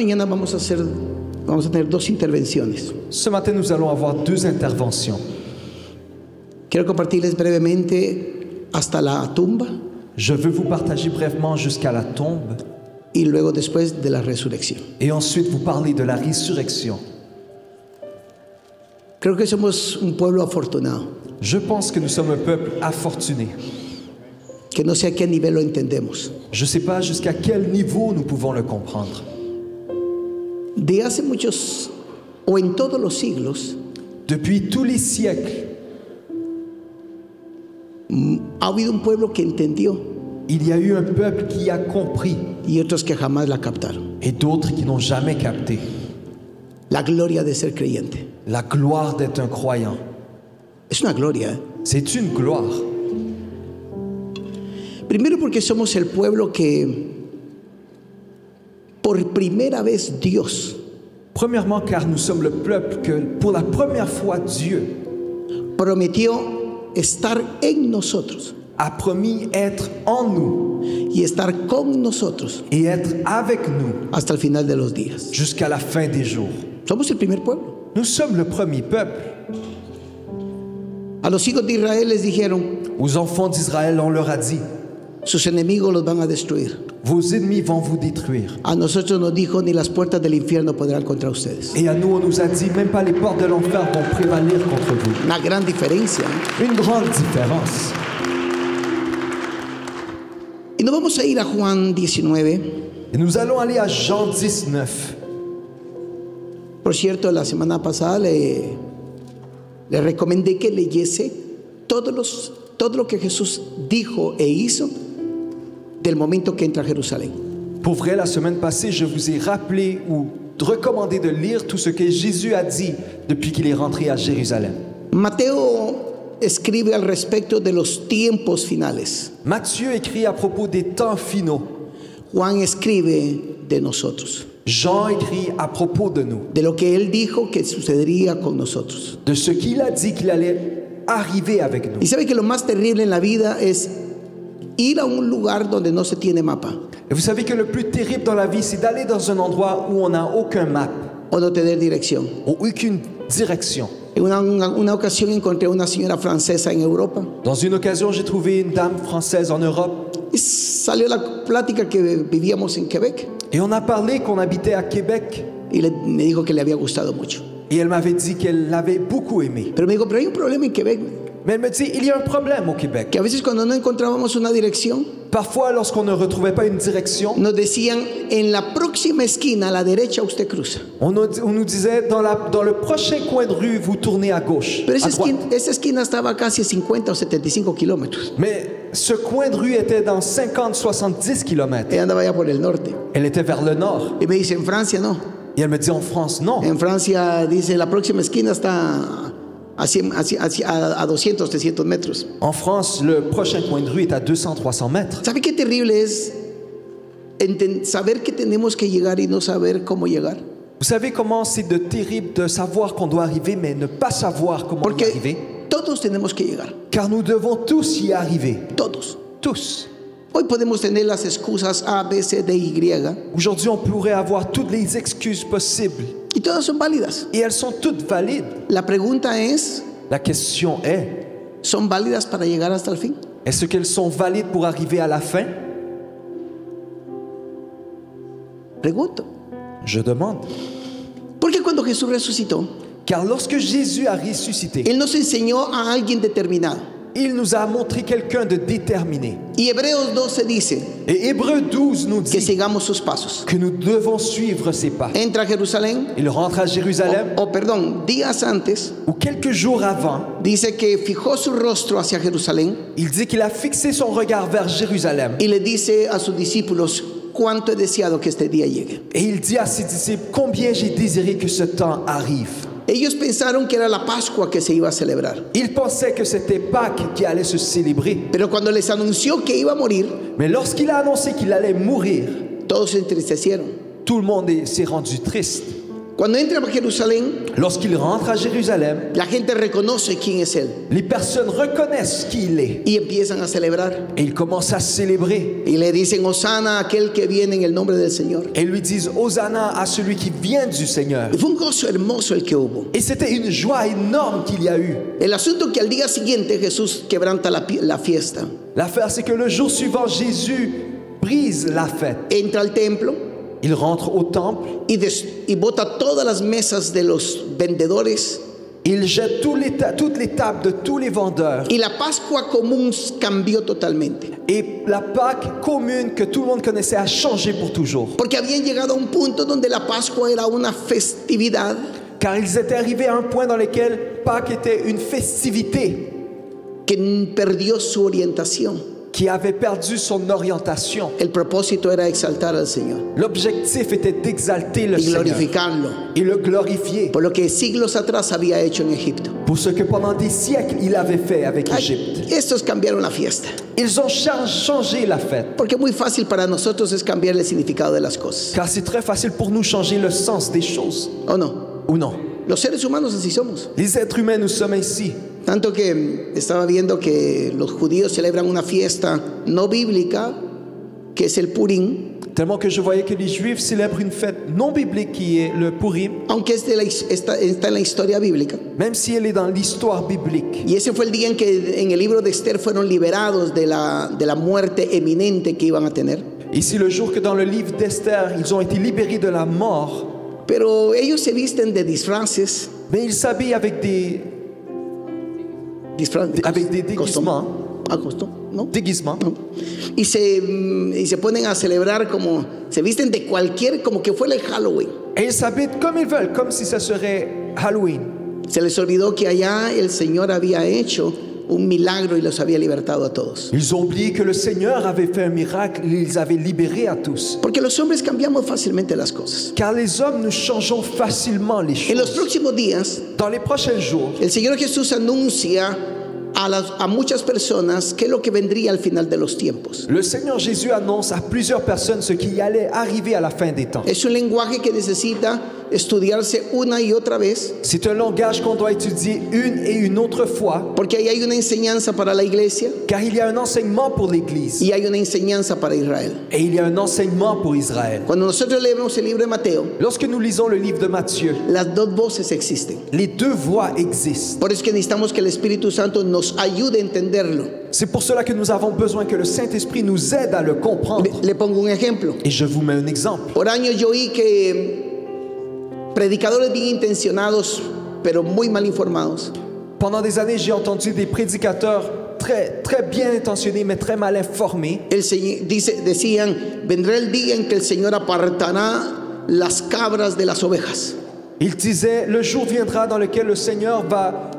mañana vamos a tener dos intervenciones. Ce matin, nous allons avoir deux interventions. Quiero compartirles brevemente hasta la tumba Je veux vous partager brièvement jusqu'à la tombe y luego después de la resurrección. et ensuite vous parler de la résurrection. Creo que somos un pueblo afortunado, Je pense que nous sommes un peuple afortuné. que no sé a qué nivel lo entendemos. Je ne sais pas jusqu'à quel niveau nous pouvons le comprendre. De hace muchos, o en todos los siglos, Depuis tous les siècles, ha habido un pueblo que entendió il y a eu un peuple qui a compris y otros que jamás la captaron. et d'autres qui n'ont jamais capté La gloria de ser creyente. la gloire d'être un croyant. Es una gloria, ¿eh? C'est une gloire. Primero porque somos el pueblo que por primera vez Dios Premièrement, car nous sommes le peuple que, pour la première fois, Dieu prometió estar en nosotros a promis être en nous y estar con nosotros et être avec nous hasta el final de los días. jusqu'à la fin des jours. Somos el primer pueblo. Nous sommes le premier peuple. A los hijos de Israel les dijeron, Aux enfants d'Israël, on leur a dit, sus enemigos los van a destruir. vos ennemis vont vous détruire. A nosotros nos dijo, ni las puertas del infierno podrán contra ustedes. Et à nous, on nous a dit, même pas les portes de l'enfer vont prévaloir contre vous. Una gran diferencia. Une grande différence. Y nos vamos a ir a Juan 19. Et nous allons aller à Jean 19. Por cierto, la semana pasada le recomendé que leyese todo lo que Jesús dijo e hizo del momento que entra a Jerusalén. Pour vrai, la semaine passée, je vous ai rappelé ou recommandé de lire tout ce que Jésus a dit depuis qu'il est rentré à Jérusalem. Mateo escribe al respecto de los tiempos finales. Matthieu écrit à propos des temps finaux. Juan escribe de nosotros, Jean écrit à propos de nous, de lo que él dijo que sucedería con nosotros. de ce qu'il a dit qu'il allait arriver avec nous. Y sabe que lo más terrible en la vida es ir a un lugar donde no se tiene mapa Et vous savez que le plus terrible dans la vie, c'est d'aller dans un endroit où on n'a aucun map, o no tener dirección. ou aucune direction. En una ocasión encontré a una señora francesa en Europa Dans une occasion, j'ai trouvé une dame française en Europe y salió la plática que vivíamos en Quebec et on a parlé qu'on habitait à Québec y me dijo que le había gustado mucho. et elle m'avait dit qu'elle l'avait beaucoup aimé. Pero me dijo, pero hay un problema en Quebec, Mais elle me dit, il y a un problème au Québec. que a veces cuando no encontrábamos una dirección, Parfois, lorsqu'on ne retrouvait pas une direction, nos decían, en la próxima esquina a la derecha usted cruza. on nous disait, dans le prochain coin de rue, vous tournez à gauche, Pero à droite. esa esquina estaba casi a 50 o 75 kilómetros. Mais ce coin de rue était dans 50-70 km. Ella andaba allá por el norte. Elle était vers le nord. Y me dice, en Francia no. Et elle me dit, en France, non. En Francia dice, la próxima esquina está a 200, 300 metros. En France, le prochain coin de rue est à 200-300 mètres. ¿Sabe qué terrible es saber que tenemos que llegar y no saber cómo llegar? Vous savez comment c'est de terrible de savoir qu'on doit arriver, mais ne pas savoir comment y arriver? Porque todos tenemos que llegar. Car nous devons tous y arriver. Todos. Tous. Hoy podemos tener las excusas A, B, C, D, Y. Aujourd'hui, on pourrait avoir toutes les excuses possibles. Y todas son válidas. Et elles sont toutes valides. La pregunta es, La question est, ¿son válidas para llegar hasta el fin? est-ce qu'elles sont valides pour arriver à la fin? Pregunto. Je demande. Porque cuando Jesús resucitó, Car lorsque Jésus a ressuscité, Él nos enseñó a alguien determinado. il nous a montré quelqu'un de déterminé. Y Hebreos 12 dice Et Hébreux 12 nous que dit sigamos sus pasos. que nous devons suivre ses pas. Entra a Jerusalén, Il rentre à Jérusalem, perdón, días antes, où quelques jours avant, dice que fijó su rostro hacia Jerusalén il dit qu'il a fixé son regard vers Jérusalem. y le dice a sus discípulos, cuánto he deseado que este día llegue. Et il dit à ses disciples, combien j'ai désiré que ce temps arrive. Ellos pensaron que era la Pascua que se iba a celebrar. Ils pensaient que c'était Pâques qui allait se célébrer. Pero cuando les anunció que iba a morir, Mais lorsqu'il a annoncé qu'il allait mourir, todos se entristecieron. tout le monde s'est rendu triste. Cuando entra a Jerusalén, Lorsqu'il rentre à Jérusalem, la gente reconoce quién es él les personnes reconnaissent qui il est y empiezan a celebrar. et ils commencent à célébrer. Y le dicen, Hosana a aquel que viene en el nombre del Señor. Et lui disent Hosanna à celui qui vient du Seigneur. Y fue un gozo hermoso el que hubo. Et c'était une joie énorme qu'il y a eu. El asunto que al día siguiente Jesús quebranta la fiesta. L'affaire, c'est que le jour suivant, Jésus brise la fête. Entra al templo Il rentre au temple, y bota todas las mesas de los vendedores. il jette toutes les tables de tous les vendeurs. Y la Pascua común cambió totalmente. Et la Pâque commune que tout le monde connaissait a changé pour toujours. Porque habían llegado a un punto donde la Pascua era una festividad Car ils étaient arrivés à un point dans lequel Pâques était une festivité que perdió su orientación. qui avait perdu son orientation. El propósito era exaltar al Señor L'objectif était d'exalter le y Seigneur glorificarlo et le glorifier por lo que siglos atrás había hecho en Egipto. pour ce que pendant des siècles il avait fait avec Ay, l'Égypte. estos cambiaron la fiesta. Ils ont changé la fête. Porque muy fácil para nosotros es cambiar el significado de las cosas. Car c'est très facile pour nous changer le sens des choses. ¿O no? Ou non? Los seres humanos así somos. Les êtres humains, nous sommes ainsi. Tanto que estaba viendo que los judíos celebran una fiesta no bíblica, que es el Purim, Tellement que je voyais que les Juifs célèbrent une fête non biblique qui est le Purim, aunque está en la historia bíblica. même si elle est dans l'histoire biblique. Y ese fue el día en que en el libro de Esther fueron liberados de la muerte eminente que iban a tener. Et c'est le jour que dans le livre d'Esther, ils ont été libérés de la mort, Pero ellos se visten de disfraces, mais ils s'habillent avec des déguisements. ¿no? Déguisements. ¿No? Y se ponen a celebrar como, se visten de cualquier, como que fuera el Halloween. Et ils s'habillent comme ils veulent, comme si ça serait Halloween. Se les olvidó que allá el Señor había hecho un milagro y los había libertado a todos. Ils ont oublié que le Seigneur avait fait un miracle, il les avait libérés à tous. Porque los hombres cambiamos fácilmente las cosas. Car les hommes, nous changeons facilement les En los choses. próximos días, Dans les prochains jours, el Señor Jesús anuncia a muchas personas qué es lo que vendría al final de los tiempos. le Seigneur Jésus annonce à plusieurs personnes ce qui allait arriver à la fin des temps. Es un lenguaje que necesita estudiarse una y otra vez, C'est un langage qu'on doit étudier une et une autre fois, porque ahí hay una enseñanza para la iglesia car il y a un enseignement pour l'Église y hay una enseñanza para Israel. et il y a un enseignement pour Israël. Cuando nosotros leemos el libro de Mateo, Lorsque nous lisons le livre de Matthieu, las dos voces existen. les deux voix existent. Por eso que necesitamos que el Espíritu Santo nos ayude a entenderlo. C'est pour cela que nous avons besoin que le Saint-Esprit nous aide à le comprendre. Le pongo un ejemplo. Et je vous mets un exemple. Por años yo oí que predicadores bien intencionados, pero muy mal informados, Pendant des années, j'ai entendu des prédicateurs très bien intentionnés, mais très mal informés. decían, vendrá el día en que el Señor apartará las cabras de las ovejas. Ils disaient, le jour viendra dans lequel le Seigneur va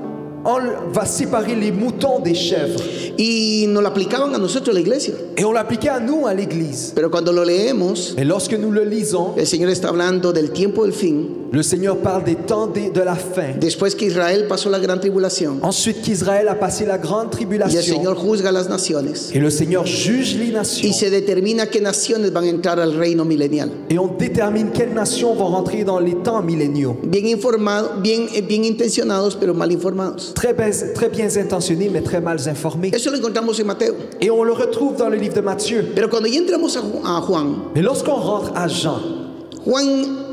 séparer les moutons des chèvres. Y nos lo aplicaban a nosotros, la iglesia. Et on l'appliquait à nous, à l'Église. Pero cuando lo leemos, Et lorsque nous le lisons, el Señor está hablando del tiempo del fin, le Seigneur parle des temps de la fin. después que Israel pasó la gran tribulación Ensuite qu'Israël a passé la grande y el tribulation. Señor juzga a las naciones Et le Seigneur juge les y nations. se determina qué naciones van a entrar al reino milenial. Et on détermine quelles nations vont rentrer dans les temps milléniaux. Bien informados, bien intencionados, pero mal informados. Très bien intentionnés, mais très mal informés. Eso lo encontramos en Mateo. Et on le retrouve dans le livre de Matthieu. Pero cuando ya entramos a Juan, Mais lorsqu'on rentre à Jean, Juan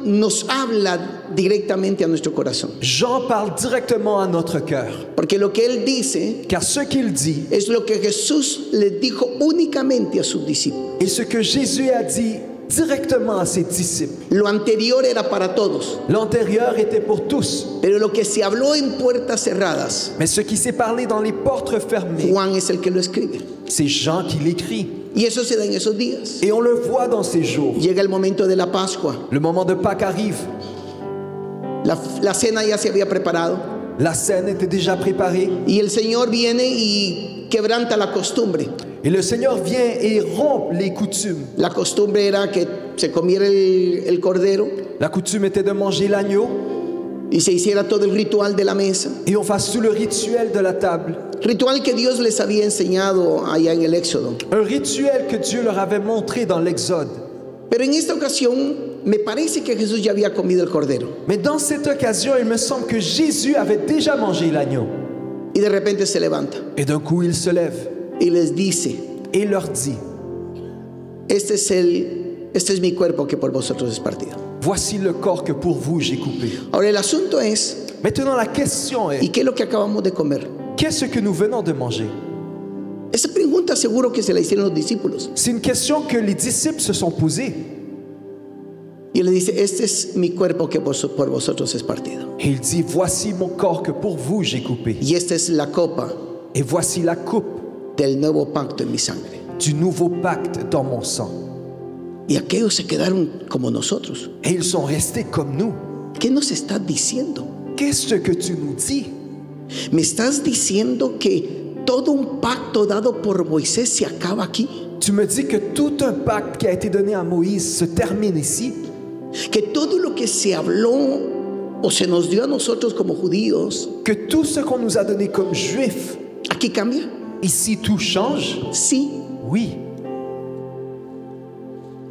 nos habla directamente a nuestro corazón. Jean parle directement à notre cœur. Porque lo que él dice Car ce qu'il dit es lo que Jesús les dijo únicamente a sus discípulos. est ce que Jésus a dit directement à ses disciples. Lo anterior era para todos, L'antérieur était pour tous. pero lo que se habló en puertas cerradas, Mais ce qui s'est parlé dans les portes fermées, Juan es el que lo escribe. c'est Jean qui l'écrit. Y eso se da en esos días. Et on le voit dans ces jours. Llega el momento de la Pascua. Le moment de Pâques arrive. La cena ya se había preparado. La scène était déjà préparée. Y el Señor viene y quebranta la costumbre. Et le Seigneur vient et rompt les coutumes. La costumbre era que se comiera el cordero La coutume était de manger l'agneau y se hiciera todo el ritual de la mesa. et on fasse tout le rituel de la table. Ritual que Dios les había enseñado allá en el Éxodo. Un rituel que Dieu leur avait montré dans l'Exode. Pero en esta ocasión me parece que Jesús ya había comido el cordero. Mais dans cette occasion, il me semble que Jésus avait déjà mangé l'agneau. Y de repente se levanta Et d'un coup, il se lève y les dice, et leur dit, este es mi cuerpo que por vosotros es partido. voici le corps que pour vous j'ai coupé. Ahora el asunto es, Maintenant, la question ¿y est, qué es lo que acabamos de comer? qu'est-ce que nous venons de manger? Esa pregunta seguro que se la hicieron los discípulos. C'est une question que les disciples se sont posées. Y él le dice, este es mi cuerpo que por vosotros es partido. Et il dit, voici mon corps que pour vous j'ai coupé. Y esta es la copa Et voici la coupe del nuevo pacto en mi sangre. du nouveau pacte dans mon sang. Y aquellos se quedaron como nosotros. Et ils sont restés comme nous. ¿Qué nos estás diciendo? Qu'est-ce que tu nous dis? ¿Me estás diciendo que todo un pacto dado por Moisés se acaba aquí? Tu me dis que tout un pacte qui a été donné à Moïse se termine ici? Que todo lo que se habló o se nos dio a nosotros como judíos, Que tout ce qu'on nous a donné comme juifs, aquí cambia? ici tout change? Sí, Oui,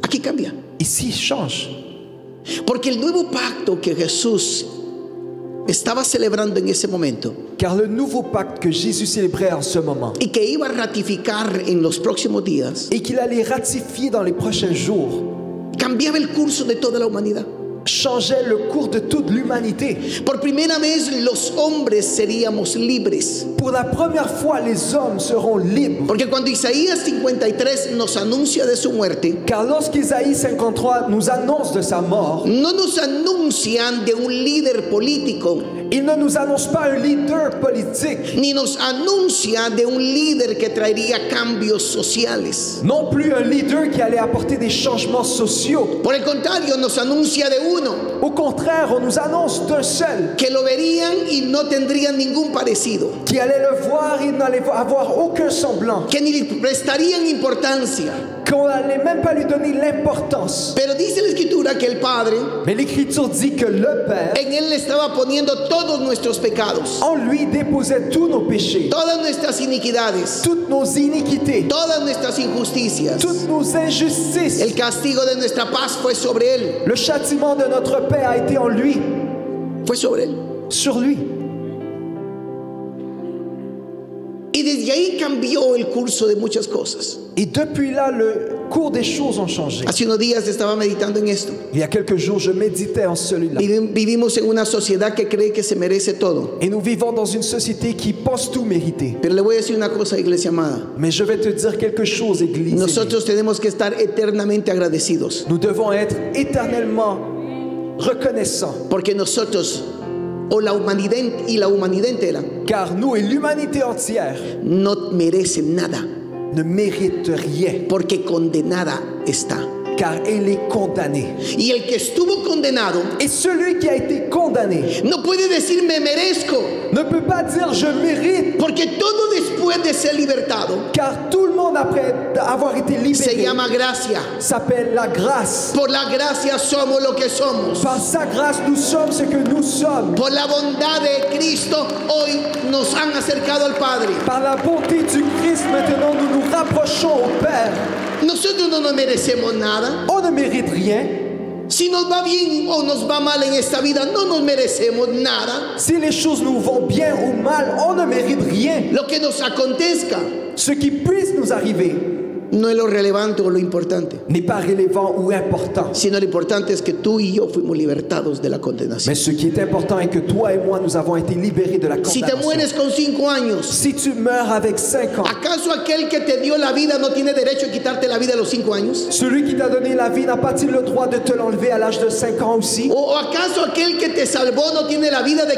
aquí cambia. ici change. Porque el nuevo pacto que Jesús estaba celebrando en ese momento Car le nouveau pacte que Jésus célébrait en ce moment y que iba a ratificar en los próximos días, et qu'il allait ratifier dans les prochains jours cambiaba el curso de toda la humanidad. changeait le cours de toute l'humanité. Por primera vez los hombres seríamos libres. Pour la première fois, les hommes seront libres. Porque cuando Isaías 53 nos anuncia de su muerte, Car lorsqu'Isaïe 53 nous annonce de sa mort, no nos anuncian de un líder político, il ne nous annonce pas un leader politique, ni nos anuncia de un líder que traería cambios sociales. non plus un leader qui allait apporter des changements sociaux. Por el contrario, nos anuncia de uno Au contraire, on nous annonce d'un seul que lo verían y no tendrían ningún parecido, qui allait le voir, il n'allait avoir aucun semblant, que ni le prestarían importancia. qu'on n'allait même pas lui donner l'importance. Pero dice la escritura que el Padre Mais l'Écriture dit que le Père, en él le estaba poniendo todos nuestros pecados, en lui, déposait tous nos péchés, todas nuestras iniquidades, toutes nos iniquités, todas nuestras injusticias. toutes nos injustices. El castigo de nuestra paz fue sobre él, Le châtiment de notre paix a été en lui, fue sobre él. sur lui. Y desde ahí cambió el curso de muchas cosas. Et depuis là, le cours des choses ont changé. Hace unos días estaba meditando en esto. Il y a quelques jours, je méditais en celui-là. Vivimos en una sociedad que cree que se merece todo. Et nous vivons dans une société qui pense tout mériter. Pero le voy a decir una cosa, iglesia amada. Mais je vais te dire quelque chose, Église. Nosotros tenemos que estar eternamente agradecidos. Nous devons être éternellement reconnaissants. Porque nosotros, o la humanidad y la humanidad entera, Car nous et l'humanité entière no merecen nada. ne méritent rien. Porque condenada está. Car elle est condamnée. Y el que estuvo condenado Et celui qui a été condamné no puede decir me merezco. ne peut pas dire je mérite. Porque todo después de ser libertado Car tout le monde après avoir été se libéré llama gracia. s'appelle la grâce. Por la gracia somos lo que somos. Par sa grâce, nous sommes ce que nous sommes. Por la bondad de Cristo hoy nos han acercado al Padre. Par la bonté du Christ, maintenant, nous nous rapprochons au Père. Nosotros no nos merecemos nada. On ne mérite rien. Si nos va bien o nos va mal en esta vida, no nos merecemos nada. Si les choses nous vont bien ou mal, on ne mérite rien. Lo que nos acontezca Ce qui puisse nous arriver no es lo relevante o lo importante, n'est pas relevant ou important. sino lo importante es que tú y yo fuimos libertados de la condenación. Mais ce qui est important est que toi et moi, nous avons été libérés de la Si te condamnation. mueres con 5 años, Si tu meurs avec 5 ans, ¿acaso aquel que te dio la vida no tiene derecho a quitarte la vida a los 5 años? celui qui t'a donné la vie n'a pas-il le droit de te l'enlever à l'âge de 5 ans aussi? ¿O acaso aquel que te salvó no tiene la vida de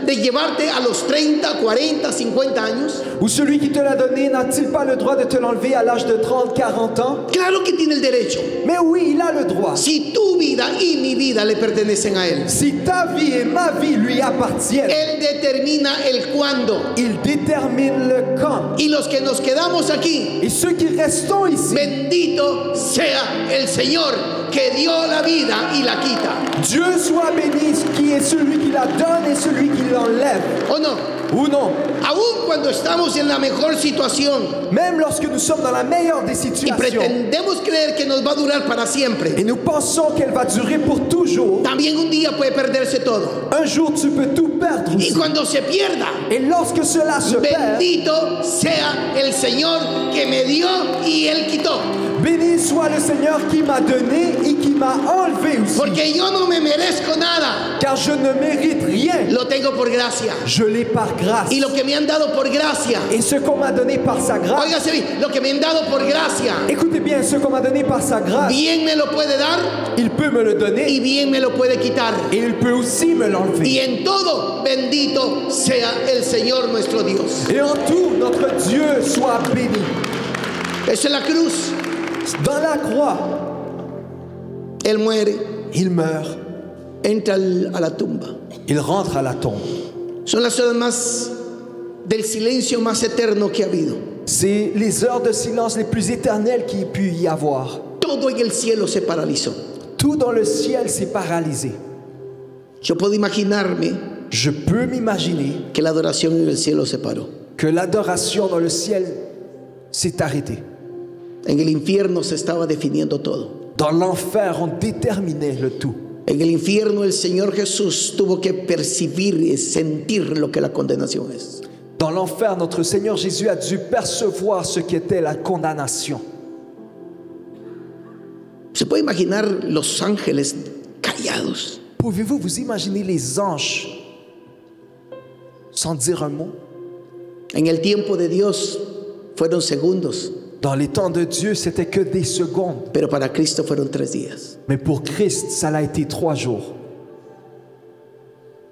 de llevarte a los 30, 40, 50 años? Ou celui qui te l'a donné n'a-t-il pas le droit de te l'enlever à l'âge de 30, 40 ans? Claro que tiene el derecho. Mais oui, il a le droit. Si tu vida y mi vida le pertenecen a él. Si ta vie et ma vie lui appartiennent, Él determina el cuándo. il détermine le quand. Y los que nos quedamos aquí, Et ceux qui restons ici, bendito sea el Señor que dio la vida y la quita. Dieu soit béni, qui est celui qui la donne et celui qui l'enlève. ¿O no? Ou non? Aún cuando estamos en la mejor situación, Même lorsque nous sommes dans la meilleure des y situations pretendemos creer que nos va a durar para et siempre, nous pensons qu'elle va durer pour toujours, también un día puede perderse todo. un jour tu peux tout perdre Y aussi. cuando se pierda, Et lorsque cela se perd, bendito sea el Señor que me dio y Él quitó. béni soit le Seigneur qui m'a donné et qui m'a enlevé aussi. Porque yo no me merezco nada, Car je ne mérite rien. lo tengo por gracia. Je l'ai par grâce. Y lo que me han dado por gracia, Et ce qu'on m'a donné par sa grâce, óigase bien, lo que me han dado por gracia, écoutez bien, ce qu'on m'a donné par sa grâce, bien me lo puede dar il peut me le y donner bien me lo puede quitar. et il peut aussi me l'enlever. Y en todo, bendito sea el Señor nuestro Dios. Et en tout, notre Dieu soit béni. Eso es la cruz. Dans la croix, Él muere, il meurt, entra a la tumba. il rentre à la tombe. Son las horas más del silencio más eterno que ha habido. C'est les heures de silence les plus éternelles qu'il ait pu y avoir. Todo en el cielo se paralizó. Tout dans le ciel s'est paralysé. Yo puedo imaginarme Je peux m'imaginer que la adoración en el cielo se paró. que l'adoration dans le ciel s'est arrêtée. En el infierno se estaba definiendo todo. Dans l'enfer, on déterminait le tout. En el infierno el Señor Jesús tuvo que percibir y sentir lo que la condenación es. Dans l'enfer, notre Seigneur Jésus a dû percevoir ce qu'était la condamnation. ¿Se puede imaginar los ángeles callados? Pouvez-vous vous imaginer les anges sans dire un mot? En el tiempo de Dios fueron segundos, Dans les temps de Dieu, c'était que des secondes. pero para Cristo fueron 3 días. Mais pour Christ, ça a été 3 jours.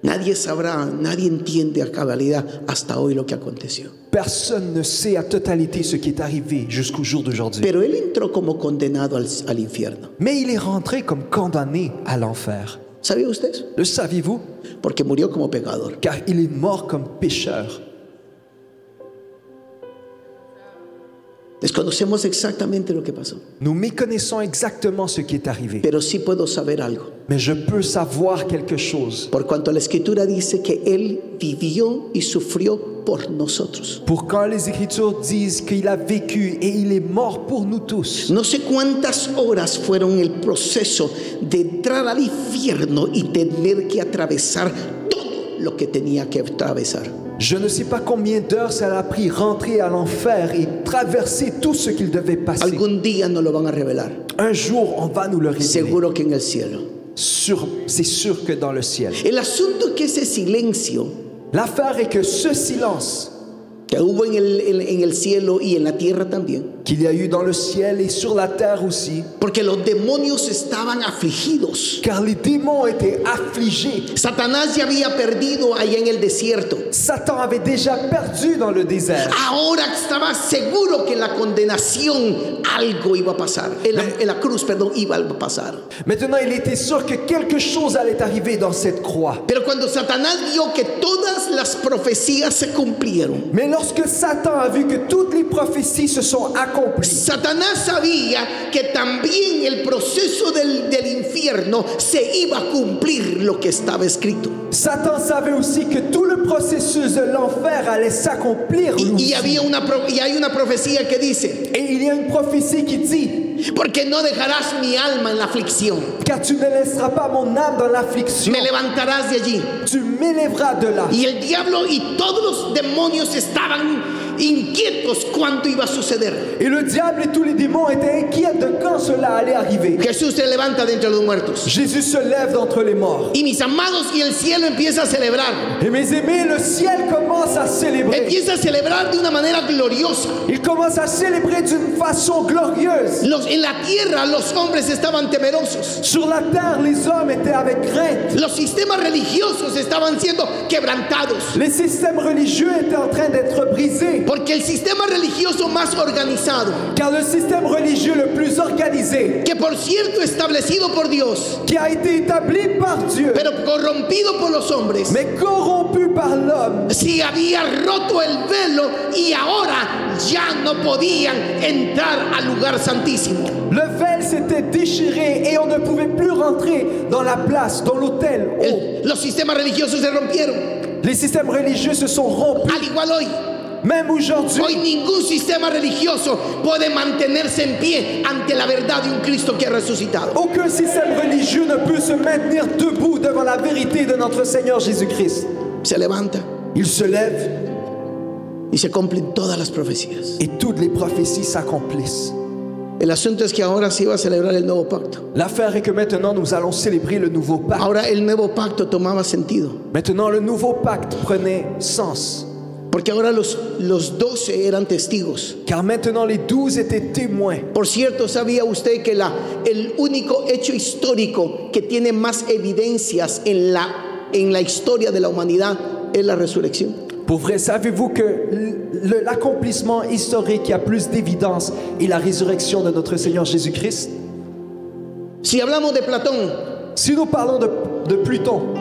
Nadie sabrá, nadie entiende a cabalidad hasta hoy lo que aconteció. Personne ne sait à totalité ce qui est arrivé jusqu'au jour d'aujourd'hui. Pero Él entró como condenado al infierno. Mais il est rentré comme condamné à l'enfer. ¿Sabía usted eso? Le saviez-vous? Porque murió como pecador. Car il est mort comme pécheur. Desconocemos exactamente lo que pasó, Nous méconnaissons exactement ce qui est arrivé. pero sí puedo saber algo. Mais je peux savoir quelque chose. Por cuanto la Escritura dice que Él vivió y sufrió por nosotros. Pour quand les Écritures disent qu'il a vécu et il est mort pour nous tous. No sé cuántas horas fueron el proceso de entrar al infierno y tener que atravesar todo lo que tenía que atravesar. Je ne sais pas combien d'heures ça a pris rentrer à l'enfer et traverser tout ce qu'il devait passer. Algún día nos lo van a revelar. Un jour, on va nous le révéler. Seguro que en el cielo. C'est sûr que dans le ciel. El asunto es que ese silencio L'affaire est que ce silence que hubo en el cielo y en la tierra también, qu'il y a eu dans le ciel et sur la terre aussi, porque los demonios estaban afligidos. car les démons étaient affligés. Satanás ya había perdido allá en el desierto. Satan avait déjà perdu dans le désert. Ahora estaba seguro que en la condenación algo iba a pasar. En la cruz, perdón, iba a pasar. Maintenant, il était sûr que quelque chose allait arriver dans cette croix. Pero cuando Satanás vio que todas las profecías se cumplieron, Mais lorsque Satan a vu que toutes les prophéties se sont accomplies, Satanás sabía que también el proceso del infierno se iba a cumplir lo que estaba escrito. Satan savait aussi que tout le processus de l'enfer allait s'accomplir. Y hay una profecía que dice: Et il y a une prophétie qui dit: porque no dejarás mi alma en la aflicción, car tu ne laisseras pas mon âme dans l'affliction, me levantarás de allí. tu m'élèveras de là. Y el diablo y todos los demonios estaban inquietos cuánto iba a suceder. Et le diable et tous les démons étaient inquiets de quand cela allait arriver. Jesús se levanta de entre los muertos. Jésus se lève d'entre les morts. Y mis amados, y el cielo empieza a celebrar. Et mes aimés, le ciel commence à célébrer. Empieza a celebrar de una manera gloriosa. Il commence à célébrer d'une façon glorieuse. En la tierra los hombres estaban temerosos. Sur la terre, les hommes étaient avec crainte. Los sistemas religiosos estaban siendo quebrantados. Les systèmes religieux étaient en train d'être brisés. Porque el sistema religioso más organizado, Car le système religieux le plus organisé, que por cierto establecido por Dios, qui a été établi par Dieu, pero corrompido por los hombres, mais corrompu par l'homme, si había roto el velo y ahora ya no podían entrar al lugar santísimo. le véle s'était déchiré et on ne pouvait plus rentrer dans la place, dans l'autel. Los sistemas religiosos se rompieron. Les systèmes religieux se sont rompus. Al igual hoy, Même aujourd'hui, Hoy ningún sistema religioso puede mantenerse en pie ante la verdad de un Cristo que ha resucitado. aucun système religieux ne peut se maintenir debout devant la vérité de notre Seigneur Jésus-Christ. Se levanta Il se lève y se cumplen todas las profecías. et toutes les prophéties s'accomplissent. El asunto es que ahora sí va a celebrar el nuevo pacto. L'affaire est que maintenant nous allons célébrer le nouveau pacte. Ahora el nuevo pacto tomaba sentido. Maintenant le nouveau pacte prenait sens. Porque ahora los 12 eran testigos. Car maintenant les 12 étaient témoins. Por cierto, ¿sabía usted que el único hecho histórico que tiene más evidencias en la historia de la humanidad es la resurrección? Pour vrai, savez-vous que l'accomplissement historique qui a plus d'évidence est la résurrection de notre Seigneur Jésus-Christ? Si hablamos de Platón, Si nous parlons de Pluton,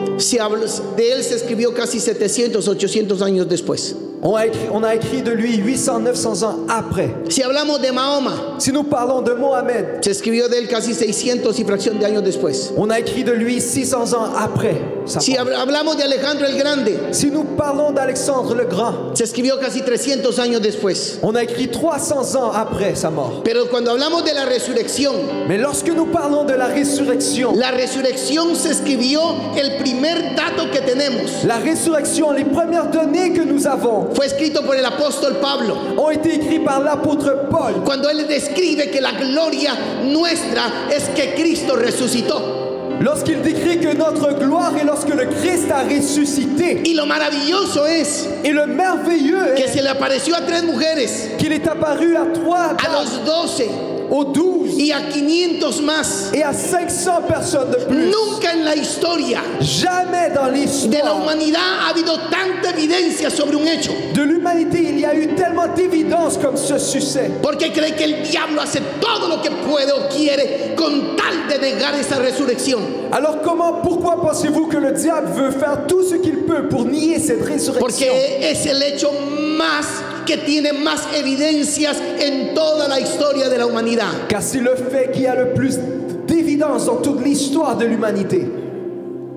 de él se escribió casi 700, 800 años después. on a écrit de lui 800, 900 ans après. Si hablamos de Mahoma, Si nous parlons de Mohamed, se escribió de él casi 600 y fracción de años después. on a écrit de lui 600 ans après. sa Si mort. hablamos de Alejandro el Grande, Si nous parlons d'Alexandre le Grand, se escribió casi 300 años después. on a écrit 300 ans après sa mort. Pero cuando hablamos de la resurrección Mais lorsque nous parlons de la résurrection se escribió el primer dato que tenemos. les premières données que nous avons Fue escrito por el apóstol Pablo, ont été écrites par l'apôtre Paul. cuando él describe que la gloria nuestra es que Cristo resucitó. Lorsqu'il décrit que notre gloire est lorsque le Christ a ressuscité. Y lo maravilloso es Et le merveilleux que est se le apareció a 3 mujeres, qu'il est apparu à 3 a los 12 aux 12 y a 500 más. et à 500 personnes de plus. Nunca en la historia Jamais dans de la l'histoire humanidad ha habido tanta evidencia sobre un hecho. de l'humanité, il y a eu tellement d'évidence comme ce succès. Porque cree que el diablo hace todo lo que puede o quiere con tal de negar esa resurrección. Alors pourquoi pensez-vous que le diable veut faire tout ce qu'il peut pour nier cette résurrection? Porque es el hecho más que tiene más evidencias en toda la historia de la humanidad. Car c'est le fait qu'il y a le plus d'évidence dans toute l'histoire de l'humanité.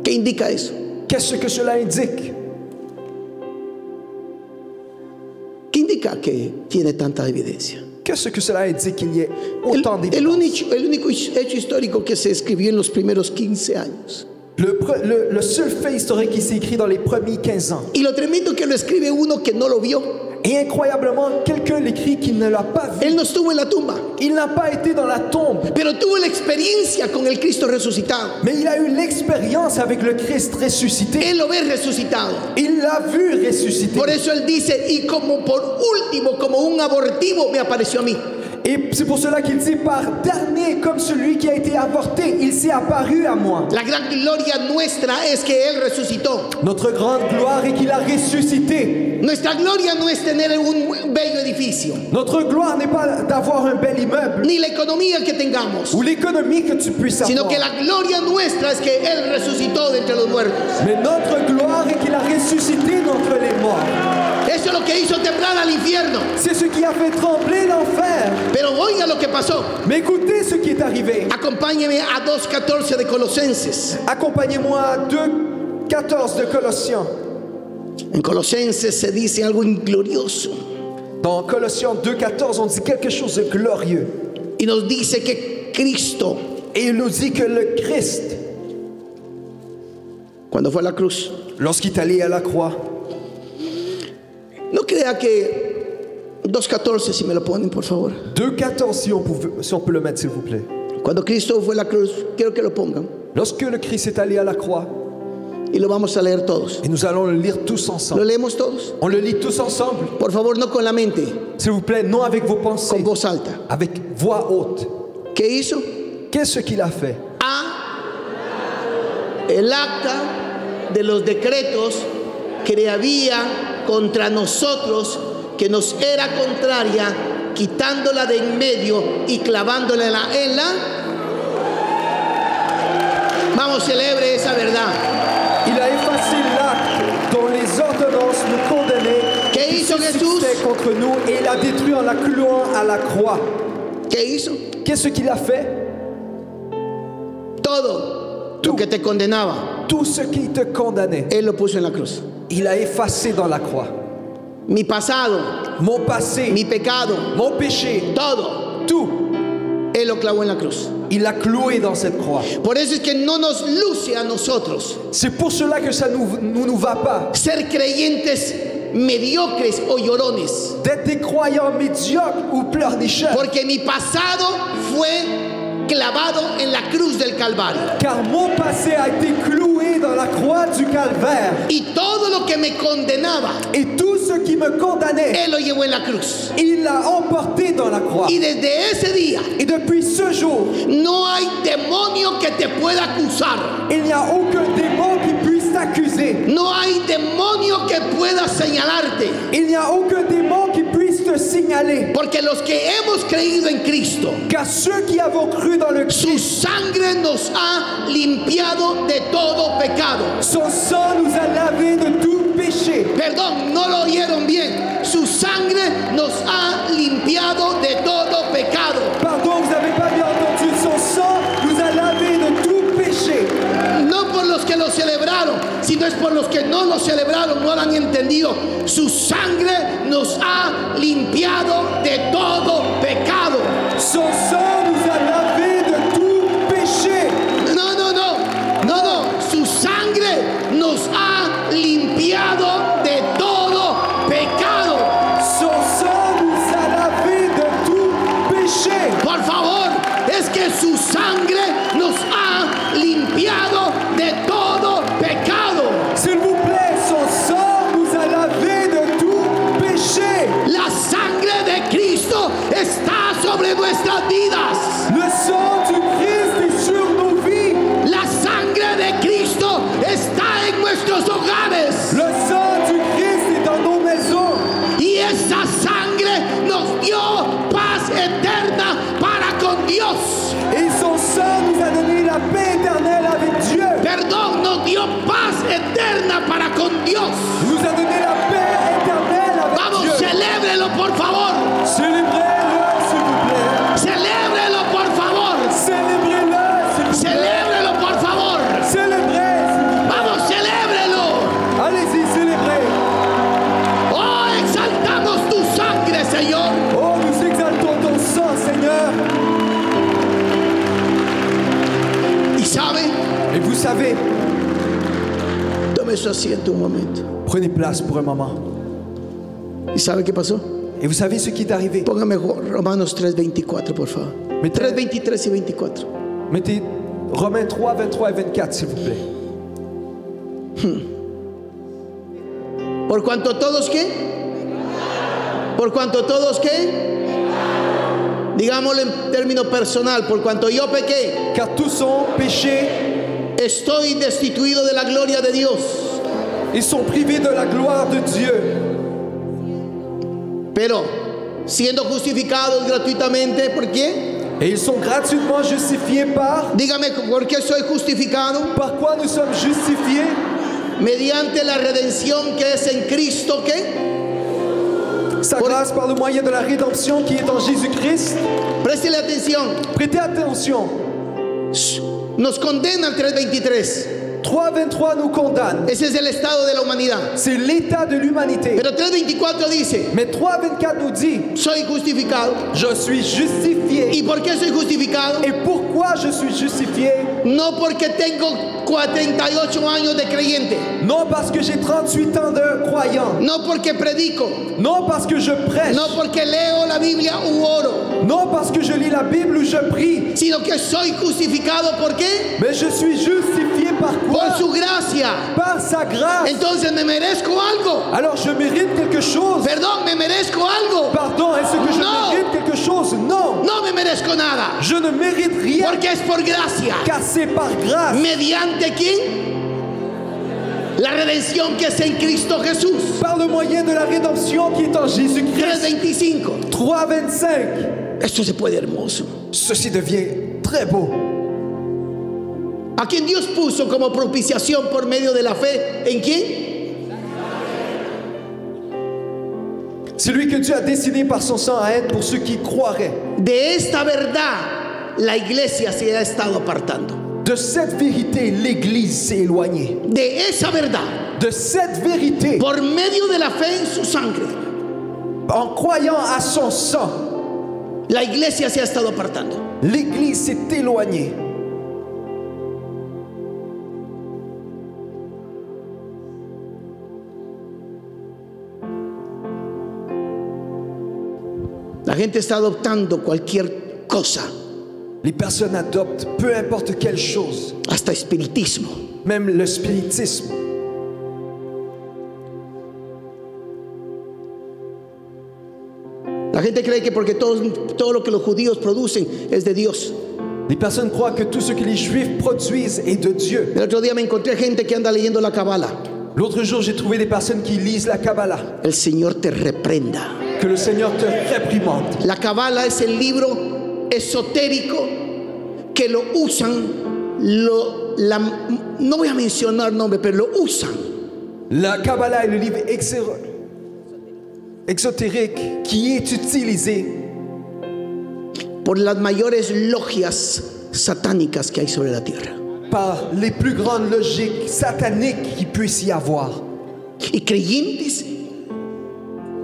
¿Qué indica eso? Qu'est-ce que cela indique? ¿Qué indica que tiene tanta evidencia? Qu'est-ce que cela indique qu'il y ait El, autant el d'évidence? único hecho histórico que se escribió en los primeros 15 años. Le seul fait historique qui s'est écrit dans les premiers 15 ans. Y lo tremendo que lo escribe uno que no lo vio. Et incroyablement, quelqu'un l'écrit qui ne l'a pas vu. Él no estuvo en la tumba, Il n'a pas été dans la tombe, pero tuvo la experiencia con el Cristo resucitado. mais il a eu l'expérience avec le Christ ressuscité. Él lo ve resucitado. Il l'a vu ressusciter. Por eso él dice, y como por último, como un abortivo, me apareció a mí. Et c'est pour cela qu'il dit, par dernier, comme celui qui a été avorté, il s'est apparu à moi. La gran gloria nuestra es que él resucitó. Notre grande gloire est qu'il a ressuscité. Nuestra gloria no es tener un bello edificio, Notre gloire n'est pas d'avoir un bel immeuble ni la economía que tengamos, ou l'économie que tu puisses sino avoir. que la gloria nuestra es que él resucitó de entre los muertos. Mais notre gloire est qu'il a ressuscité d'entre les morts. Eso es lo que hizo temblar al infierno. C'est ce qui a fait trembler l'enfer. Pero oiga lo que pasó. Mais écoutez ce qui est arrivé. Acompáñeme a 2:14 de Colosenses. Accompagnez-moi à 2:14 de Colossiens. En Colosenses se dice algo glorioso Dans Colossiens 2:14, on dit quelque chose de glorieux. y nos dice que Cristo, Et il nous dit que le Christ, cuando fue a la cruz, lorsqu'il est allé à la croix, no crea que 2:14, si me lo ponen por favor. 2:14 si on peut le mettre s'il vous plaît. Cuando Cristo fue a la cruz, quiero que lo pongan Lorsque le Christ est allé à la croix, y lo vamos a leer todos. et nous allons le lire tous ¿Lo ensemble. leemos todos? On le lit tous ensemble. Por favor, no con la mente, S'il vous plaît, non avec vos con pensées, voz alta. avec voix haute. ¿Qué hizo? Qu'est-ce qu'il a fait? El acta de los decretos que le había contra nosotros, que nos era contraria, quitándola de en medio y clavándola en la... Vamos, celebre esa verdad. Il a effacé l'acte dont les ordonnances nous condamnaient, ¿Qué qui hizo Jesús? subsistaient contre nous, et il l'a détruit en la clouant à la croix. ¿Qué hizo? Qu'est-ce qu'il a fait? Todo lo que te condenaba, Tout ce qui te condamnait, Él lo puso en la cruz. il a effacé dans la croix. mi pasado, mon passé, mi pecado, mon péché, todo, tout, Él lo clavó en la cruz. il l'a cloué dans cette croix. Por eso es que no nos luce a nosotros C'est pour cela que ça nous va pas ser creyentes mediocres o llorones. d'être des croyants médiocres ou pleurnicheurs. Porque mi pasado fue clavado en la cruz del Calvario. Car mon passé a été cloué dans la croix du calvaire. Y todo lo que me condenaba, Et tout ce qui me condamnait, Él lo llevó en la cruz. il l'a emporté dans la croix. Y desde ese día, Et depuis ce jour, no hay demonio que te pueda acusar. il n'y a aucun démon qui puisse t'accuser. No hay demonio que pueda señalarte. Il n'y a aucun démon qui puisse te signaler. Porque los que hemos creído en Cristo, Car ceux qui avons cru dans le su Christ, sangre nos ha limpiado de todo pecado. son sang nous a lavé de tout péché. Perdón, no lo oyeron bien. Su sangre nos ha limpiado de todo pecado. Pardon, vous n'avez pas bien entendu. Son sang nous a lavé de tout péché. No por los que lo celebraron, sino es por los que no lo celebraron, no lo han entendido. Su sangre nos ha limpiado de todo pecado. Son sang nous a lavé de tout péché. No, no, no, no, no. Su sangre nos ha limpiado de todo pecado. Son sang nous a lavé de tout péché. Por favor, es que su sangre nos ha limpiado de todo pecado. S'il vous plaît, son sang nous a lavé de tout péché. La sangre de Cristo está sobre nuestras vidas. Le sang du Christ est sur nos vies. La sangre de Cristo está en nuestros hogares. Le sang du Christ est dans nos maisons. Y esa sangre nos dio paz eterna para con Dios. Et son sang nous a donné la paix éternelle avec Dieu. Perdón, nos dio paz eterna para con Dios. Nous a donné la paix éternelle avec Vamos, Dieu. celébrelo por favor. Célébrez-le, s'il vous plaît. Celébrelo por favor. Célébrez-le, s'il vous plaît. Celébrelo por favor. Célébrez, s'il vous plaît. Vamos, celébrelo. Allez-y, célébrez. Oh, exaltamos tu sangre, Señor. Oh, nous exaltons ton sang, Seigneur. Y sabe, Et vous savez, tome su asiento un momento. prenez place pour un moment. ¿Y sabe qué pasó? Et vous savez ce qui est arrivé. Póngame Romanos 3:24, por favor. Mais 3:23 y 24. Mettez Romains 3, 23 et 24, s'il vous plaît. Por cuanto todos qué? Por cuanto todos qué? Digámoslo en término personal, por cuanto yo pequé, Car tous ont péché estoy destituido de la gloria de Dios. et sont privés de la gloire de Dieu. Pero siendo justificados gratuitamente, ¿por qué? Et ils sont gratuitement justifiés par... Dígame, ¿por qué soy justificado? Par quoi nous sommes justifiés? Mediante la redención que es en Cristo, ¿qué? Sa grâce par le moyen de la rédemption qui est en Jésus-Christ. Préstele atención. Prêtez attention. Nos condena el 3:23. 3.23 nous condamne. Ese es el estado de la humanidad. C'est l'état de l'humanité. Pero 3:24 dice, Mais 3.24 nous dit, soy justificado. je suis justifié. ¿Y por qué soy justificado? Et pourquoi je suis justifié? No porque tengo 38 años de creyente. Non parce que j'ai 38 ans de croyant. No porque predico. Non parce que je prêche. No porque leo la Biblia u oro. Non parce que je lis la Bible ou je prie. Sino que soy justificado. ¿Por qué? Mais je suis justifié par quoi? Por su gracia. Par sa grâce. Entonces me merezco algo. Alors je mérite quelque chose. Perdón, me merezco algo. Pardon, est-ce que je Non. mérite quelque chose? Non. No me merezco nada. Je ne mérite rien. Porque es por gracia. Car c'est par grâce. ¿Mediante quién? La redención que es en Cristo Jesús. Par le moyen de la rédemption qui est en Jésus-Christ. 3:25. 3.25. Esto se puede hermoso. Ceci devient très beau. A quien Dios puso como propiciación por medio de la fe. ¿En quién? Celui que Dieu a destiné par son sang à être pour ceux qui croiraient. De esta verdad la iglesia se ha estado apartando. De cette vérité, l'Église s'est éloignée. De esa verdad, De cette vérité, por medio de la fe en su sangre, en croyant à son sang, la iglesia se ha estado apartando. l'Église s'est éloignée. La gente está adoptando cualquier cosa, Les personnes adoptent peu importe quelle chose, hasta espiritismo. même le spiritisme. La gente cree que porque todo lo que los judíos producen es de Dios. Les personnes croient que tout ce que les Juifs produisent est de Dieu. El otro día me encontré gente que anda leyendo la Kabbalah. L'autre jour, j'ai trouvé des personnes qui lisent la Kabbalah. El Señor te reprenda. Que le Seigneur te réprimande. La Kabbalah es el libro esotérico que lo usan, no voy a mencionar nombres, pero lo usan. La Kabbalah est le livre exotérique qui est utilisé por las mayores logias satánicas que hay sobre la tierra. par les plus grandes logiques sataniques qu'il puisse y avoir. Y creyentes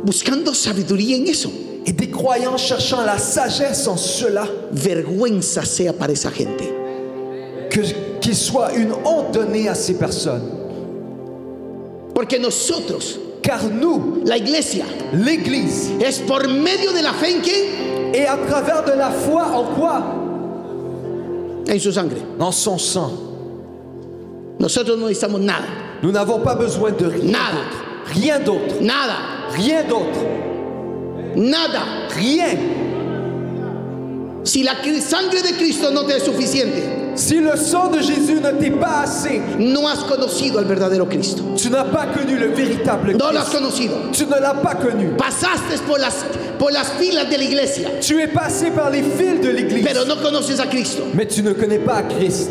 buscando sabiduría en eso. Et des croyants cherchant la sagesse en cela. Vergüenza sea para esa gente. Qu'il soit une honte donnée à ces personnes. Porque nosotros, Car nous, la iglesia, l'Église, es por medio de la fe en quién? et à travers de la foi en quoi? En su sangre. En son sang. Nosotros no necesitamos nada. Nous n'avons pas besoin de rien Nada. d'autre. Rien d'autre. Nada. Rien d'autre. Nada. Rien. Si la sangre de Cristo no te es suficiente, Si le sang de Jésus ne t'est pas assez, no has conocido al verdadero Cristo. tu n'as pas connu le véritable No lo has Christ. conocido. Tu ne l'as pas connu. Pasaste por las filas de la iglesia, Tu es passé par les fils de l'Église, pero no conoces a Cristo. mais tu ne connais pas Christ.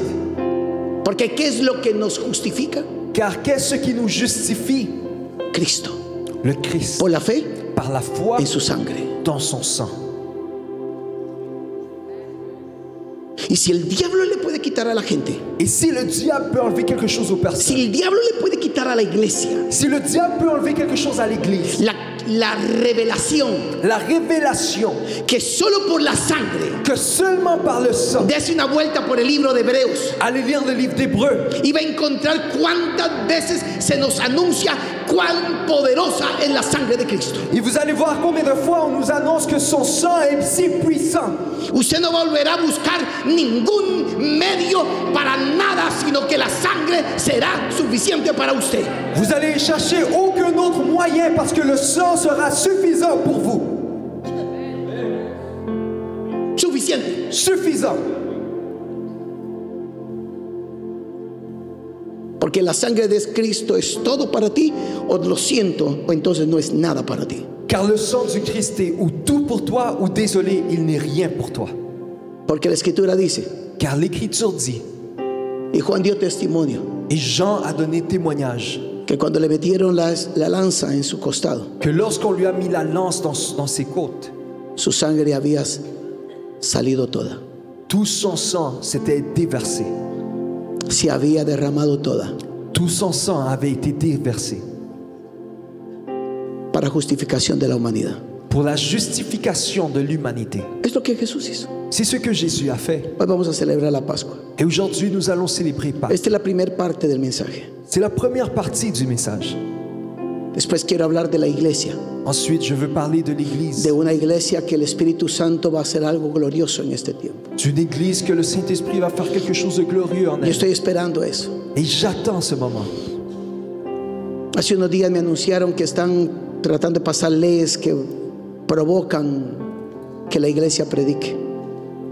Porque ¿qué es lo que nos justifica? Car qu'est-ce qui nous justifie? Cristo. Le Christ. Por la fe Par la foi en su sangre. dans son sang. Y si el diablo le puede quitar a la gente, Et si le diable peut enlever quelque chose aux personnes, si el diablo le puede quitar a la iglesia si le diable peut enlever quelque chose à l'Église, la revelación la révélation que solo por la sangre, que seulement par le sang, dése una vuelta por el libro de Hebreos allez lire le livre d'Hébreux, y va a encontrar cuántas veces se nos anuncia cuán poderosa es la sangre de Cristo. et vous allez voir combien de fois on nous annonce que son sang est si puissant. Usted no volverá a buscar ningún medio para nada, sino que la sangre será suficiente para usted. Vous allez chercher aucun autre moyen parce que le sang sera suffisant pour vous. Suficiente. Suffisant. Porque la sangre de Cristo es todo para ti, o lo siento, o entonces no es nada para ti. Car le sang du Christ est ou tout pour toi ou désolé, il n'est rien pour toi. Porque la Escritura dice, Car l'Écriture dit, y Juan dio testimonio, et Jean a donné témoignage, que cuando le metieron la lanza en su costado, que lorsqu'on lui a mis la lance dans ses côtes, su sangre había salido toda, tout son sang s'était déversé. se había derramado toda, Tout son sang avait été déversé para justificación de la humanidad. pour la justification de l'humanité. Es lo que Jesús hizo. C'est ce que Jésus a fait. Hoy vamos a celebrar la Pascua. Et aujourd'hui, nous allons célébrer Pâques. Esta es la primera parte del mensaje. C'est la première partie du message. Después quiero hablar de la iglesia, Ensuite, je veux parler de l'Église. de una iglesia que el Espíritu Santo va a hacer algo glorioso en este tiempo. D'une Église que le Saint-Esprit va faire quelque chose de glorieux en Yo elle. estoy esperando eso. Et j'attends ce moment. Hace unos días me anunciaron que están tratando de pasar leyes que provocan que la iglesia predique.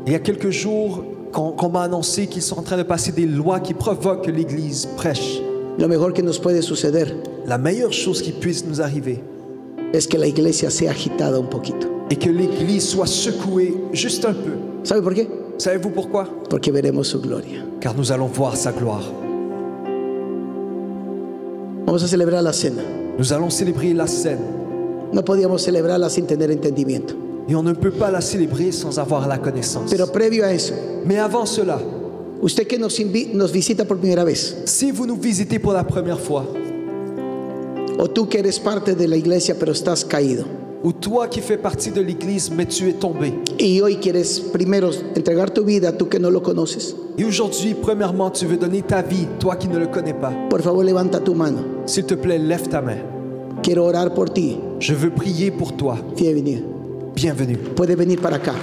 Il y a quelques jours qu'on m'a annoncé qu'ils sont en train de passer des lois qui provoquent que l'Église prêche. Lo mejor que nos puede suceder La meilleure chose qui puisse nous arriver es que la iglesia sea agitada un poquito. est que l'Église soit secouée juste un peu. ¿Sabe por qué? Savez-vous pourquoi? Porque veremos su gloria. Car nous allons voir sa gloire. Vamos a celebrar la cena. Nous allons célébrer la scène. No podíamos celebrarla sin tener entendimiento. Et on ne peut pas la célébrer sans avoir la connaissance. Pero previo a eso, Mais avant cela, Usted que nos visita por primera vez, Si vous nous visitez pour la première fois, o tú que eres parte de la iglesia pero estás caído, ou toi qui fais partie de l'église mais tu es tombé, y hoy quieres primero entregar tu vida, tú que no lo conoces, et aujourd'hui, premièrement, tu veux donner ta vie, toi qui ne le connais pas, por favor levanta tu mano. s'il te plaît, lève ta main. Quiero orar por ti. Je veux prier pour toi. Bienvenido. Bienvenue. Puede venir para acá.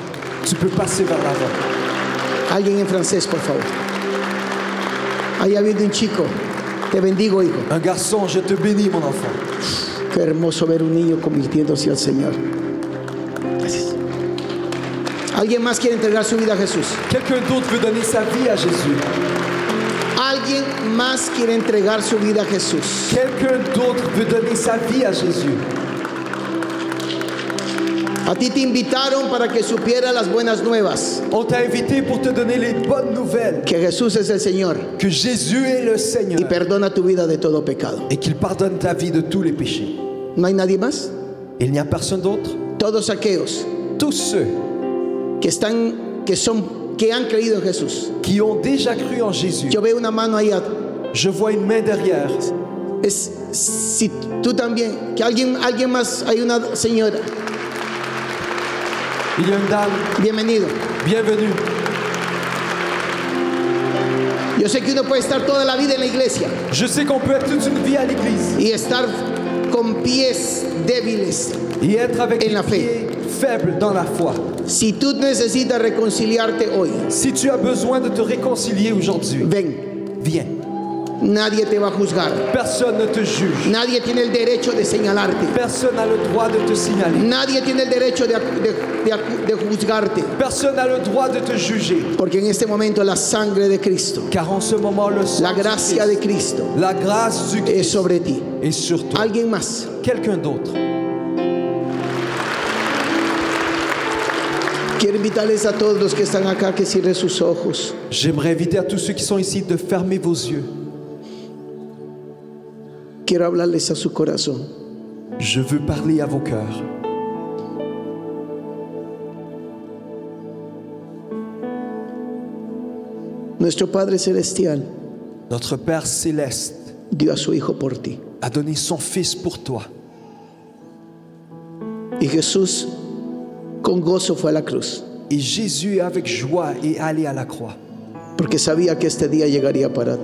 Tu peux passer vers l'avant. Alguien en francés, por favor. Allá viene un chico. Te bendigo, hijo. Un garçon, je te bénis, mon enfant. Qué hermoso ver un niño convirtiéndose al Señor. Gracias. ¿Alguien más quiere entregar su vida a Jesús? Quelqu'un d'autre veut donner sa vie à Jésus. ¿Alguien más quiere entregar su vida a Jesús? Quelqu'un d'autre veut donner sa vie à Jésus. A ti te invitaron para que supiera las buenas nuevas. On t'a invité pour te donner les bonnes nouvelles. Que Jesús es el Señor. Que Jésus est le Seigneur. Y perdona tu vida de todo pecado. Et qu'il pardonne ta vie de tous les péchés. ¿No hay nadie más? Il n'y a personne d'autre. Todos aquellos Tous ceux que han creído en Jesús. qui ont déjà cru en Jésus. Yo veo una mano ahí. Je vois une main derrière. Si tú también, que alguien más, hay una señora. Il y a une dame. Bienvenido. Bienvenue. Yo sé que uno puede estar toda la vida en la iglesia Je sais qu'on peut être toute une vie à l'église y estar con pies débiles et être avec en les la fe. pieds faibles dans la foi. Si tú necesitas reconciliarte hoy, Si tu as besoin de te réconcilier aujourd'hui, ven. viens. Nadie te va a juzgar. Personne ne te juge. Nadie tiene el derecho de señalarte. Personne n'a le droit de te signaler. Nadie tiene el derecho de juzgarte. Personne n'a le droit de te juger. Porque en este momento la sangre de Cristo, Car en ce moment, le sang la du gracia Christ, de Cristo la grâce du es Christ sobre ti. est sur toi. Alguien más. Quelqu'un d'autre. Quiero invitarles a todos los que están acá que cierren sus ojos. J'aimerais inviter à tous ceux qui sont ici de fermer vos yeux. Quiero hablarles a su corazón. Je veux parler à vos cœurs. Nuestro Padre Celestial Notre Père céleste dio a su Hijo por ti. a donné son Fils pour toi. Y Jesús con gozo fue a la cruz, Et Jésus, avec joie, est allé à la croix. porque sabía que este día llegaría para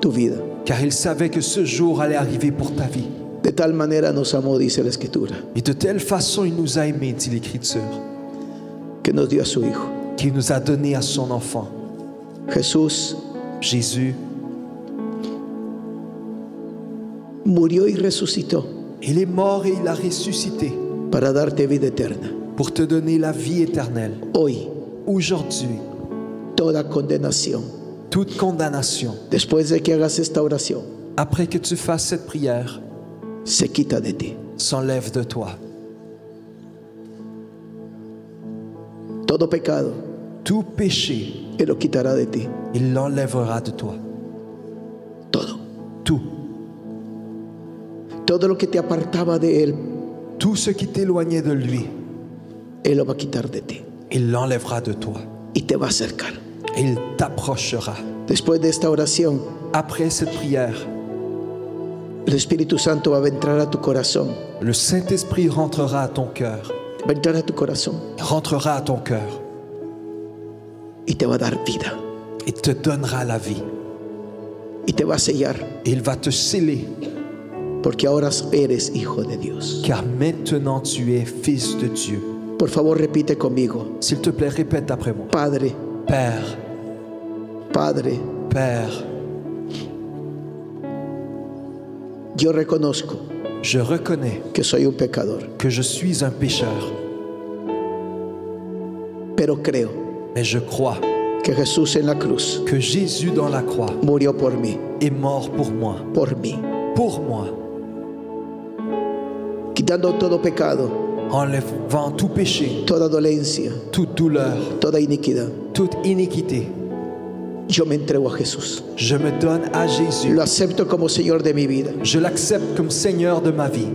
tu vida. Car il savait que ce jour allait arriver pour ta vie. De tal manera nos amó, dice la Escritura, Et de telle façon, il nous a aimés, dit l'Écriture, que nos dio a su Hijo. qu'il nous a donné à son enfant. Jesús Jésus, murió y resucitó il est mort et il a ressuscité para darte vida eterna. pour te donner la vie éternelle. Hoy, Aujourd'hui, toda condenación, toute condamnation, después de que hagas esta oración, après que tu fasses cette prière, se quita de ti. s'enlève de toi. Todo pecado, Tout péché, Él lo quitará de ti. il l'enlèvera de toi. Todo. Tout. Todo lo que te apartaba de Él, Tout ce qui t'éloignait de lui, Él lo va a quitar de ti. il l'enlèvera de toi. Y te va a acercar. Et il t'approchera. Después de esta oración, Après cette prière, el Espíritu Santo va a entrar a tu corazón. le Saint-Esprit rentrera à ton cœur. Va a entrar a tu corazón Rentrera à ton cœur y te va a dar vida. et te donnera la vie. Y te va a sellar, Et il va te sceller, porque ahora eres hijo de Dios. car maintenant tu es fils de Dieu. Por favor, repite conmigo. S'il te plaît, répète après moi. Padre, Père, Padre, Père, yo reconozco je reconnais que soy un pecador, que je suis un pécheur, pero creo mais je crois que Jesús en la cruz que Jésus dans la croix murió por mí, est mort pour moi, quitando todo pecado, enlevant tout péché, toda dolencia, toute douleur, toda iniquidad. toute iniquité. Yo me entrego a Jesús. Je me donne à Jésus. Lo acepto como Señor de mi vida Je l'accepte comme Seigneur de ma vie.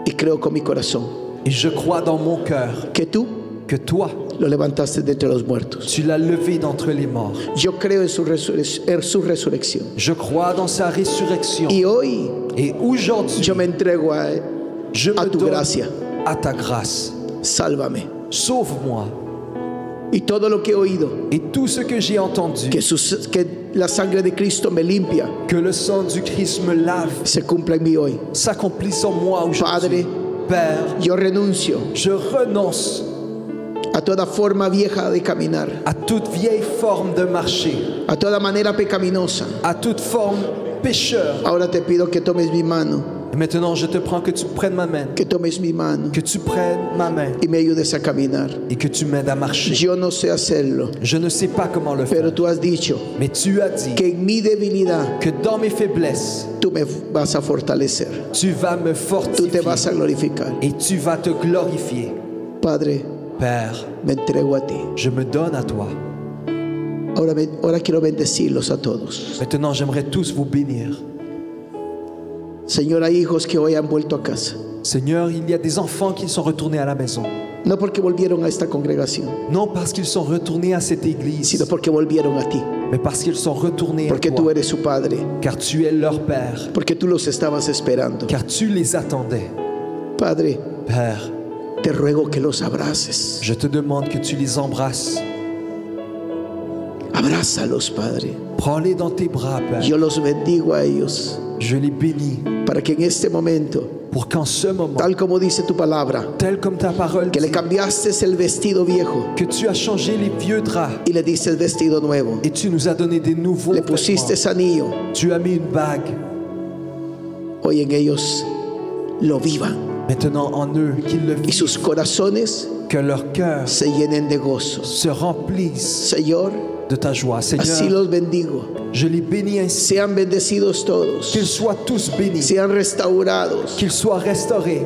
y creo con mi corazón Et je crois dans mon cœur que tú que toi, lo levantaste de entre los muertos. tu l'as levé d'entre les morts. Yo creo en su resurrección. Je crois dans sa résurrection. Y hoy Et aujourd'hui, yo me entrego je a me tu donne gracia. à ta grâce. Sálvame. Sauve-moi. Y todo lo que he oído, Et tout ce que j'ai entendu, que la sangre de Cristo me limpia, que le sang du Christ me lave, se cumpla en mí hoy. s'accomplisse en moi aujourd'hui. Padre, Père, yo renuncio je renonce a toda forma vieja de caminar, à toute vieille forme de marcher, a toda manera pecaminosa. à toute forme pécheur. Ahora te pido que tomes mi mano, Et maintenant, je te prends que tu prennes ma main, que tomes mi mano que tu prennes ma main y me ayudes a caminar. et que tu m'aides à marcher. Yo no sé hacerlo, Je ne sais pas comment le faire, pero tú has dicho mais tu as dit que en mi debilidad que dans mes faiblesses, tú me vas a fortalecer, tu vas me tú te vas a fortifier glorificar. et tu vas te glorifier. Padre, Père, me entrego a ti. je me donne à toi. Ahora quiero bendecirlos a todos. Maintenant, j'aimerais tous vous bénir. Señor, hay hijos que hoy han vuelto a casa, Seigneur, il y a des enfants qui sont retournés à la maison. no porque volvieron a esta congregación, Non parce qu'ils sont retournés à cette église, sino porque volvieron a ti, mais parce qu'ils sont retournés à porque tú toi. eres su Padre, Car tu es leur Père, porque tú los estabas esperando. car tu les attendais. Padre, Père, te ruego que los abraces. je te demande que tu les embrasses. Abrázalos, Padre. Prends-les dans tes bras, Père. Yo los bendigo a ellos Je les bénis para que en este momento, pour qu'en ce moment, tal como dice tu palabra, tel comme ta parole que le dit, cambiaste el vestido viejo que tu as changé les vieux draps y le diste el vestido nuevo, et tu nous as donné des nouveaux le pusiste vêtements. anillo, Tu as mis une bague. hoy en ellos lo vivan Maintenant en eux, qu'ils le y vivent, sus corazones que leur cœur se llenen de gozo. se remplisse Señor, de ta joie. así Seigneur, los bendigo. je les bénis ainsi. Sean bendecidos todos, Qu'ils soient tous bénis, sean restaurados, qu'ils soient restaurés,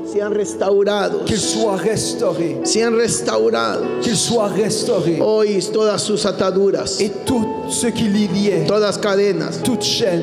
sean restaurados, qu'ils soient restaurés, sean restaurados. qu'ils soient restaurés. Hoy todas sus ataduras, Et tout ce qui les liait, todas cadenas, toute chaîne,